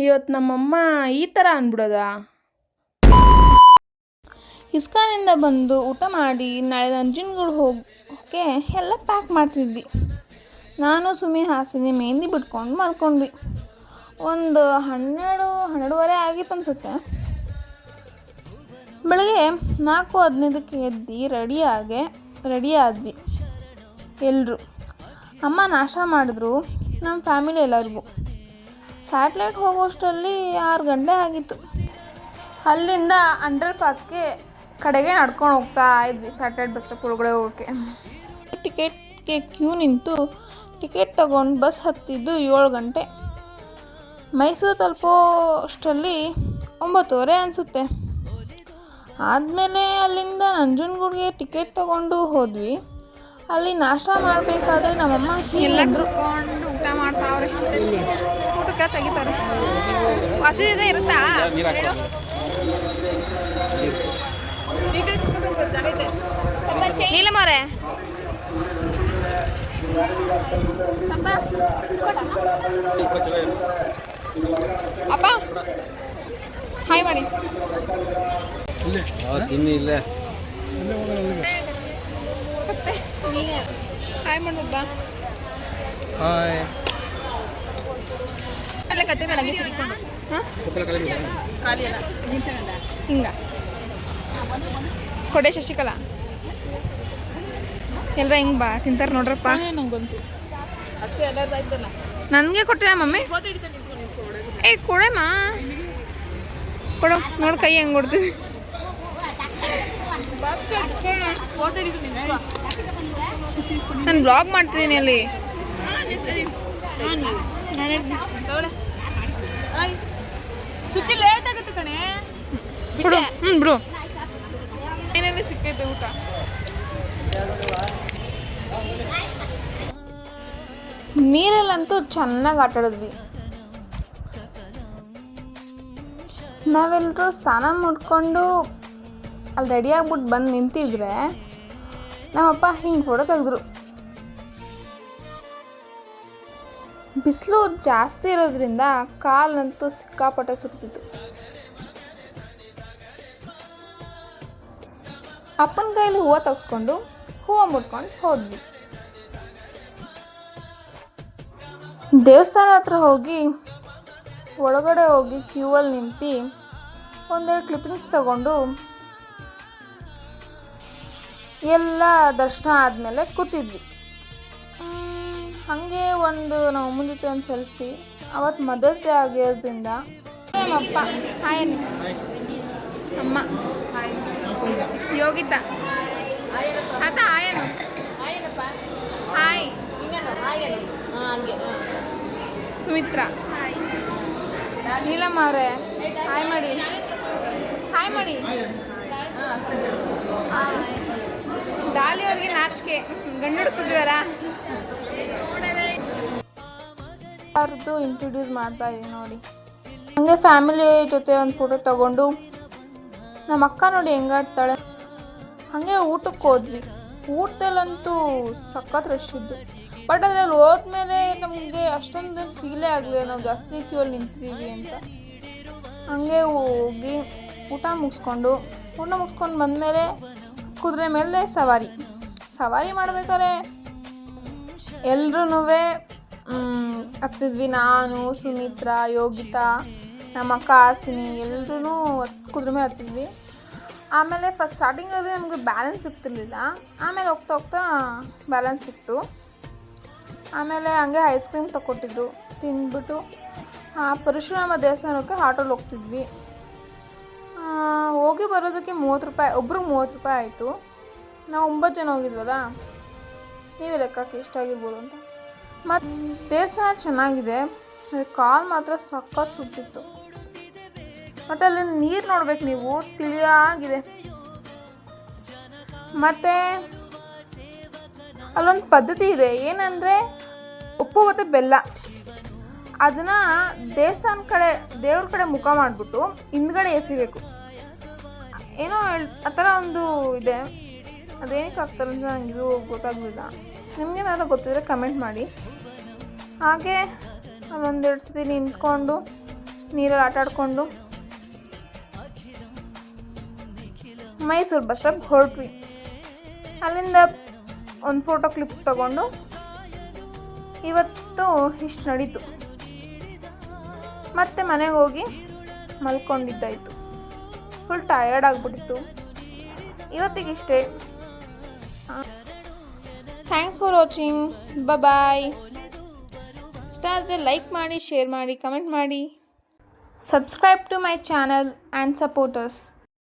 ಇವತ್ತು ನಮ್ಮಮ್ಮ ಈ ಥರ ಅಂದ್ಬಿಡೋದಾ? ಇಸ್ಕಾನಿಂದ ಬಂದು ಊಟ ಮಾಡಿ ನಾಳೆ ನಂಜನಗೂಡು ಹೋಗೋಕ್ಕೆ ಎಲ್ಲ ಪ್ಯಾಕ್ ಮಾಡ್ತಿದ್ವಿ. ನಾನು ಸುಮ್ಮನೆ ಹಾಸಿನಿ ಮೆಹಂದಿ ಬಿಟ್ಕೊಂಡು ಮಲ್ಕೊಂಡ್ವಿ. ಒಂದು 12:30 ಆಗಿತ್ತು ಅನಿಸುತ್ತೆ. ಬೆಳಗ್ಗೆ 4:15ಕ್ಕೆ ಎದ್ದು ರೆಡಿ ಆದ್ವಿ ಎಲ್ಲರೂ. ಅಮ್ಮ ನಾಷ್ಟ ಮಾಡಿದ್ರು, ನಮ್ಮ ಫ್ಯಾಮಿಲಿ ಎಲ್ಲರಿಗೂ. ಸ್ಯಾಟ್ಲೈಟ್ ಹೋಗೋಷ್ಟರಲ್ಲಿ 6 ಗಂಟೆ ಆಗಿತ್ತು. ಅಲ್ಲಿಂದ ಅಂಡರ್ ಪಾಸ್ಗೆ ಕಡೆಗೆ ನಡ್ಕೊಂಡು ಹೋಗ್ತಾ ಇದ್ವಿ ಸ್ಯಾಟಲೈಟ್ ಬಸ್ ಸ್ಟಾಪ್ ಒಳಗಡೆ ಹೋಗೋಕ್ಕೆ. ಟಿಕೆಟ್ಗೆ ಕ್ಯೂ ನಿಂತು ಟಿಕೆಟ್ ತಗೊಂಡು ಬಸ್ ಹತ್ತಿದ್ದು 7 ಗಂಟೆ. ಮೈಸೂರು ತಲುಪೋ ಅಷ್ಟರಲ್ಲಿ 9:30 ಅನಿಸುತ್ತೆ. ಆದಮೇಲೆ ಅಲ್ಲಿಂದ ನಂಜನಗೂಡಿಗೆ ಟಿಕೆಟ್ ತೊಗೊಂಡು ಹೋದ್ವಿ. ಅಲ್ಲಿ ನಾಷ್ಟ ಮಾಡಬೇಕಾದ್ರೆ ನಮ್ಮಮ್ಮ ಎಲ್ಲ ಕುತ್ಕೊಂಡು ಊಟ ಮಾಡ್ತಾವ್ರೆ. ಊಟಕ್ಕೆ ತೆಗಿತಾರೆ. ಹಸಿದ ಇರುತ್ತಾ? ಇಲ್ಲ ಮಾರೆ ಅಪ್ಪ ಹಾಯ್ ಮಾಡಿ. ಹಾಯ್ ಮಾಡೋದಾ? ಹಾಯ್ ಅಲ್ಲ ಕಟ್ಟೆ ಹಿಂಗ ಕೊಡೆ ಶಶಿಕಲಾ ಎಲ್ಲರ ಹಿಂಗೆ ಬಾ ತಿಂತಾರೆ ನೋಡ್ರಪ್ಪ. ನನಗೆ ಕೊಟ್ಟೆ ಮಮ್ಮಿ. ಏ ಕೊಡೆಮ್ಮ ಕೊಡು ನೋಡಿ ಕೈ ಹೆಂಗೆ ಕೊಡ್ತೀನಿ. ನಾನು ಬ್ಲಾಗ್ ಮಾಡ್ತಿದ್ದೀನಿ ಅಲ್ಲಿ. ಸುಚಿ ಲೇಟ್ ಆಗುತ್ತೆ ಕಣೆ. ಬಿಡು ಬಿಡು. ಏನೇನು ಸಿಕ್ಕೈತೆ ಊಟ. ನೀರಲ್ಲಂತೂ ಚೆನ್ನಾಗಿ ಆಟಾಡಿದ್ವಿ. ನಾವೆಲ್ಲರೂ ಸ್ನಾನ ಮಾಡ್ಕೊಂಡು ಅಲ್ಲಿ ರೆಡಿ ಆಗ್ಬಿಟ್ಟು ಬಂದು ನಿಂತಿದ್ರೆ ನಮ್ಮಪ್ಪ ಹಿಂಗೆ ಫೋಟೋ ತೆಗೆದ್ರು. ಬಿಸಿಲು ಜಾಸ್ತಿ ಇರೋದ್ರಿಂದ ಕಾಲಂತೂ ಸಿಕ್ಕಾಪಟ್ಟೆ ಸುಡ್ತಿತ್ತು. ಅಪ್ಪನ ಕೈಯಲ್ಲಿ ಹೂವು ತೆಗೆಸ್ಕೊಂಡು ಹೂವು ಮುಟ್ಕೊಂಡು ಹೋದ್ವಿ. ದೇವಸ್ಥಾನ ಹತ್ರ ಹೋಗಿ ಒಳಗಡೆ ಹೋಗಿ ಕ್ಯೂವಲ್ಲಿ ನಿಂತು ಒಂದೆರಡು ಕ್ಲಿಪ್ಪಿಂಗ್ಸ್ ತಗೊಂಡು ಎಲ್ಲ ದರ್ಶನ ಆದಮೇಲೆ ಕೂತಿದ್ವಿ. ಹಾಗೆ ನಮ್ಮ ಅಮ್ಮನ ಜೊತೆ ಒಂದು ಸೆಲ್ಫಿ. ಅವತ್ತು ಮದರ್ಸ್ ಡೇ ಆಗಿರೋದ್ರಿಂದ ನಮ್ಮಪ್ಪ ಹಾಯ್ ಅಮ್ಮ ಯೋಗಿತಾ ಆತ ಹಾಯನು ಹಾಯ್ ಸುಮಿತ್ರಾ ಹಾಯ್ ನೀಲಮ್ಮ ಅವರೇ ಹಾಯ್ ಮಾಡಿ ಡಾಲಿ ಅವ್ರಿಗೆ ನಾಚಿಕೆ ಗಂಡು ಹುಡುಕಿದ್ವಲ್ಲ ಅವ್ರದ್ದು ಇಂಟ್ರೊಡ್ಯೂಸ್ ಮಾಡ್ತಾ ಇದ್ದೀನಿ ನೋಡಿ. ಹಂಗೆ ಫ್ಯಾಮಿಲಿ ಜೊತೆ ಒಂದು ಫೋಟೋ ತಗೊಂಡು ನಮ್ಮ ಅಕ್ಕ ನೋಡಿ ಹೆಂಗಾಡ್ತಾಳೆ. ಹಾಗೆ ಊಟಕ್ಕೆ ಹೋದ್ವಿ. ಊಟದಲ್ಲಂತೂ ಸಖತ್ ರಶ್ ಇದ್ದು. ಬಟ್ ಅದ್ರಲ್ಲಿ ಹೋದ್ಮೇಲೆ ನಮಗೆ ಅಷ್ಟೊಂದು ಫೀಲೇ ಆಗಲಿಲ್ಲ ನಾವು ಜಾಸ್ತಿ ಕ್ಯೂಲ್ಲಿ ನಿಂತಿದ್ದೀವಿ ಅಂತ. ಹಾಗೆ ಹೋಗಿ ಊಟ ಮುಗಿಸ್ಕೊಂಡು ಬಂದಮೇಲೆ ಕುದುರೆ ಮೇಲೆ ಸವಾರಿ ಮಾಡ್ಬೇಕಾದ್ರೆ ಎಲ್ರೂ ಹತ್ತಿದ್ವಿ. ನಾನು ಸುಮಿತ್ರಾ ಯೋಗಿತಾ ನಮ್ಮ ಅಕ್ಕ ಹಾಸಿನಿ ಎಲ್ಲರೂ ಕುದುರೆ ಮೇಲೆ ಹತ್ತಿದ್ವಿ. ಆಮೇಲೆ ಫಸ್ಟ್ ಸ್ಟಾರ್ಟಿಂಗಲ್ಲಿ ನಮಗೆ ಬ್ಯಾಲೆನ್ಸ್ ಸಿಗ್ತಿರ್ಲಿಲ್ಲ. ಆಮೇಲೆ ಹೋಗ್ತಾ ಬ್ಯಾಲೆನ್ಸ್ ಸಿಕ್ತು. ಆಮೇಲೆ ಹಂಗೆ ಐಸ್ ಕ್ರೀಮ್ ತಗೊಟ್ಟಿದ್ರು. ತಿಂದ್ಬಿಟ್ಟು ಪರಶುರಾಮ ದೇವಸ್ಥಾನಕ್ಕೆ ಆಟೋಲ್ಲಿ ಹೋಗ್ತಿದ್ವಿ. ಹೋಗಿ ಬರೋದಕ್ಕೆ 30 ರೂಪಾಯಿ, ಒಬ್ರಿಗೆ 30 ರೂಪಾಯಿ ಆಯಿತು. ನಾವು 9 ಜನ ಹೋಗಿದ್ವಲ್ಲ, ನೀವೇ ಲೆಕ್ಕಕ್ಕೆ ಎಷ್ಟಾಗಿರ್ಬೋದು ಅಂತ. ಮತ್ತು ದೇವಸ್ಥಾನ ಚೆನ್ನಾಗಿದೆ, ಕಾಲು ಮಾತ್ರ ಸಖತ್ ಸುಟ್ಟಿತ್ತು. ಮತ್ತು ಅಲ್ಲಿ ನೀರು ನೋಡ್ಬೇಕು ನೀವು, ತಿಳಿಯಾಗಿದೆ. ಮತ್ತು ಅಲ್ಲೊಂದು ಪದ್ಧತಿ ಇದೆ, ಏನಂದರೆ ಉಪ್ಪು ಮತ್ತು ಬೆಲ್ಲ ಅದನ್ನು ದೇವ್ರ ಕಡೆ ಮುಖ ಮಾಡಿಬಿಟ್ಟು ಹಿಂದ್ಗಡೆ ಎಸಿಬೇಕು. ಏನೋ ಆ ಥರ ಒಂದು ಇದೆ. ಅದೇನಕ್ಕೆ ಆಗ್ತಾರೆ ಅಂತ ನನಗಿದು ಗೊತ್ತಾಗಲಿಲ್ಲ. ನಿಮಗೇನಾದ್ರೂ ಗೊತ್ತಿದ್ರೆ ಕಮೆಂಟ್ ಮಾಡಿ. ಹಾಗೆ ಒಂದೆರಡು ಸತಿ ನಿಂತ್ಕೊಂಡು ನೀರಲ್ಲಿ ಆಟ ಆಡಿಕೊಂಡು ಮೈಸೂರು ಬಸ್ ಸ್ಟಾಪ್ ಹೊರಟ್ವಿ. ಅಲ್ಲಿಂದ ಒಂದು ಫೋಟೋ ಕ್ಲಿಪ್ ತಗೊಂಡು ಇವತ್ತು ಇಷ್ಟು ನಡೀತು. ಮತ್ತೆ ಮನೆಗೆ ಹೋಗಿ ಮಲ್ಕೊಂಡಿದ್ದಾಯಿತು. ಫುಲ್ ಟಯರ್ಡ್ ಆಗಿಬಿಟ್ಟಿತ್ತು. ಇವತ್ತಿಗಿಷ್ಟೇ. Thanks for watching. ಬಾಯ್. ಇಷ್ಟ ಆದರೆ ಲೈಕ್ ಮಾಡಿ, ಶೇರ್ ಮಾಡಿ, ಕಮೆಂಟ್ ಮಾಡಿ. Subscribe to my channel and supporters.